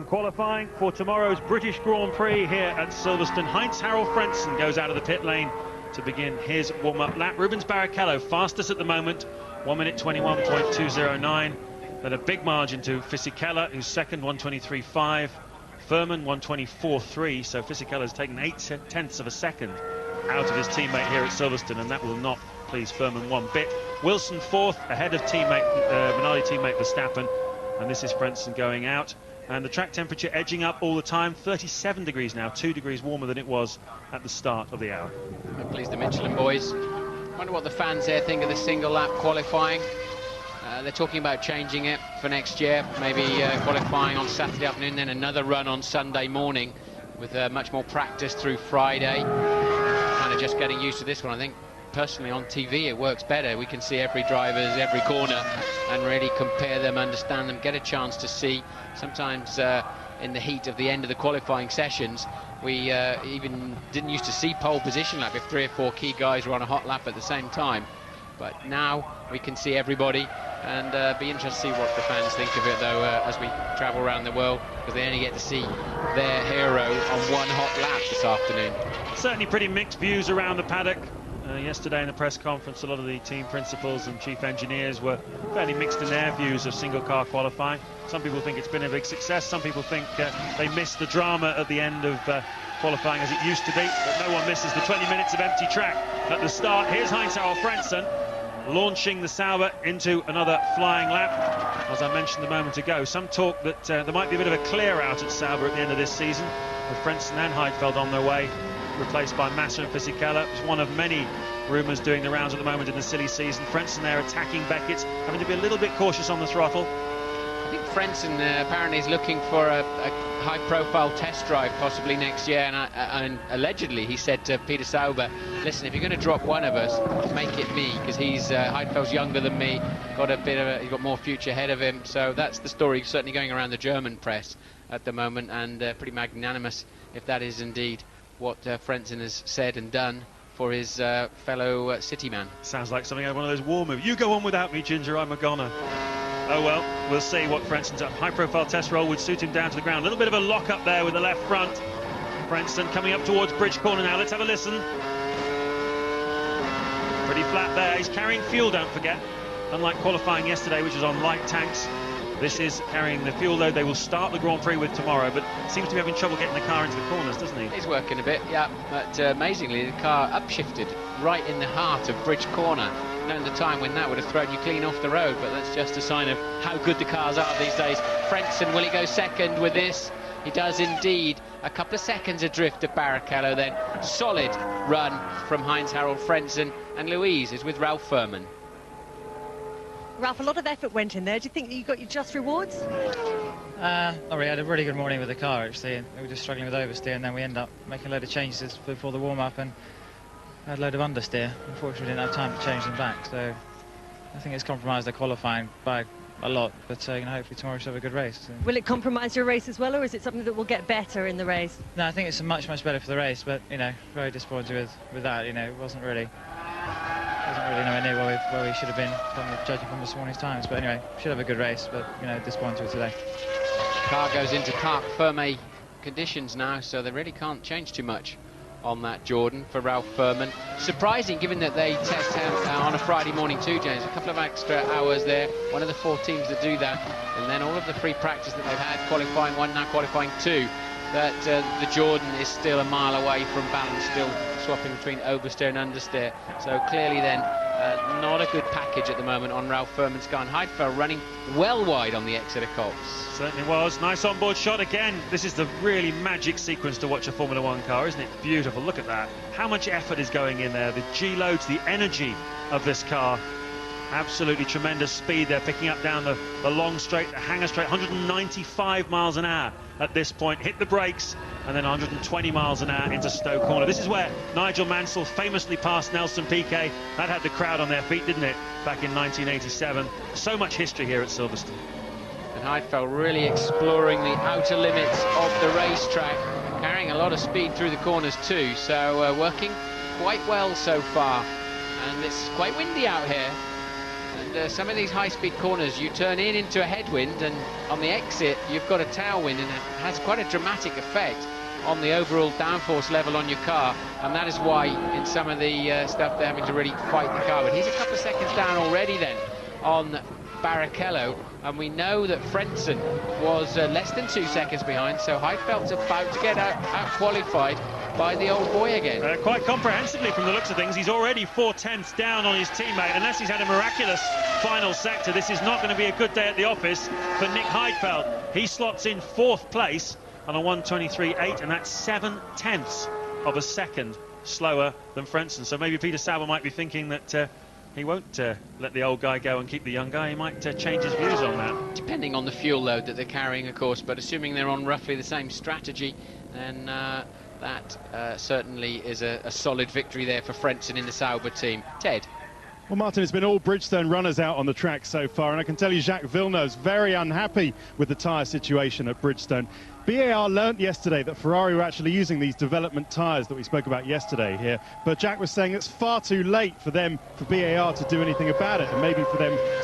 qualifying for tomorrow's British Grand Prix here at Silverstone. Heinz Harald Frentzen goes out of the pit lane to begin his warm-up lap. Rubens Barrichello fastest at the moment, 1 minute 21.209. Then a big margin to Fisichella, who's second, 1:23.5. Furman 1:24.3. So Fisichella's taken 0.8 of a second out of his teammate here at Silverstone, and that will not please Furman one bit. Wilson fourth, ahead of Minardi teammate Verstappen, and this is Frentzen going out. And the track temperature edging up all the time, 37 degrees now, 2 degrees warmer than it was at the start of the hour. Well, please, the Michelin boys. Wonder what the fans there think of the single lap qualifying. They're talking about changing it for next year, maybe qualifying on Saturday afternoon, then another run on Sunday morning with much more practice through Friday. Kind of just getting used to this one, I think. Personally, on TV it works better. We can see every driver's every corner and really compare them, understand them, get a chance to see. Sometimes in the heat of the end of the qualifying sessions, we even didn't used to see pole position lap if 3 or 4 key guys were on a hot lap at the same time. But now we can see everybody, and be interested to see what the fans think of it, though, as we travel around the world, because they only get to see their hero on one hot lap this afternoon. Certainly pretty mixed views around the paddock. Yesterday in the press conference, a lot of the team principals and chief engineers were fairly mixed in their views of single car qualifying. Some people think it's been a big success, some people think they missed the drama at the end of qualifying as it used to be, but no one misses the 20 minutes of empty track at the start. Here's Heinz Harald Frentzen launching the Sauber into another flying lap. As I mentioned a moment ago, some talk that there might be a bit of a clear out at Sauber at the end of this season, with Frentzen and Heidfeld on their way, replaced by Massa and Fisichella. It's one of many rumours doing the rounds at the moment in the silly season. Frentzen there attacking Beckett, having to be a little bit cautious on the throttle. I think Frentzen apparently is looking for a high-profile test drive possibly next year, and allegedly he said to Peter Sauber, listen, if you're going to drop one of us, make it me, because Heidfeld's younger than me, he's got more future ahead of him. So that's the story certainly going around the German press at the moment, and pretty magnanimous if that is indeed what Frentzen has said and done for his fellow city man. Sounds like something out of one of those war movies. You go on without me, Ginger, I'm a goner. Oh well, we'll see what Frenzen's up. High-profile test roll would suit him down to the ground. A little bit of a lock-up there with the left front. Frentzen coming up towards Bridge Corner now. Let's have a listen. Pretty flat there. He's carrying fuel, don't forget. Unlike qualifying yesterday, which was on light tanks, this is carrying the fuel load they will start the Grand Prix with tomorrow, but seems to be having trouble getting the car into the corners, doesn't he? He's working a bit, yeah, but amazingly the car upshifted right in the heart of Bridge Corner. Known the time when that would have thrown you clean off the road, but that's just a sign of how good the cars are these days. Frentzen, will he go second with this? He does indeed. A couple of seconds adrift of Barrichello then. Solid run from Heinz Harald Frentzen, and Louise is with Ralph Furman. Ralph, a lot of effort went in there. Do you think that you got your just rewards? Not really. I had a really good morning with the car, actually. We were just struggling with oversteer, and then we ended up making a load of changes before the warm-up, and had a load of understeer. Unfortunately, we didn't have time to change them back, so I think it's compromised the qualifying by a lot, but hopefully tomorrow should have a good race. So. Will it compromise your race as well, or is it something that will get better in the race? No, I think it's much better for the race, but very disappointed with that. It wasn't really nowhere near where we should have been, judging from this morning's times. But anyway, should have a good race, but disappointed with today. Car goes into parc fermé conditions now, so they really can't change too much on that Jordan for Ralph Furman. Surprising, given that they test on a Friday morning too, James. A couple of extra hours there, one of the 4 teams that do that, and then all of the free practice that they've had, qualifying 1, now qualifying 2, that the Jordan is still a mile away from balance, still swapping between oversteer and understeer. So clearly then, not a good package at the moment on Ralph Furman's car, and Heidfeld running well wide on the exit of Colts. Certainly was. Nice onboard shot again. This is the really magic sequence to watch a Formula One car, isn't it? Beautiful. Look at that. How much effort is going in there. The G-loads, the energy of this car. Absolutely tremendous speed they're picking up down the long straight, the hanger straight, 195 miles an hour at this point. Hit the brakes, and then 120 miles an hour into Stowe Corner. This is where Nigel Mansell famously passed Nelson Piquet. That had the crowd on their feet, didn't it, back in 1987. So much history here at Silverstone. And Heidfeld really exploring the outer limits of the racetrack, carrying a lot of speed through the corners too, so working quite well so far. And it's quite windy out here And some of these high-speed corners, you turn into a headwind, and on the exit, you've got a tailwind, and it has quite a dramatic effect on the overall downforce level on your car, and that is why in some of the stuff they're having to really fight the car. But he's a couple of seconds down already then on Barrichello, and we know that Frentzen was less than 2 seconds behind, so Heidfeld's about to get out-qualified by the old boy again. Quite comprehensively from the looks of things. He's already 4/10ths down on his teammate. Unless he's had a miraculous final sector, this is not going to be a good day at the office for Nick Heidfeld. He slots in 4th place on a 1:23.8, and that's 7/10ths of a second slower than Frentzen. So maybe Peter Sauber might be thinking that he won't let the old guy go and keep the young guy. He might change his views on that. Depending on the fuel load that they're carrying, of course, but assuming they're on roughly the same strategy, then that certainly is a solid victory there for Frentzen in the Sauber team. Ted? Well, Martin, it's been all Bridgestone runners out on the track so far, and I can tell you Jacques Villeneuve's very unhappy with the tyre situation at Bridgestone. BAR learnt yesterday that Ferrari were actually using these development tyres that we spoke about yesterday here, but Jack was saying it's far too late for BAR to do anything about it, and maybe for them to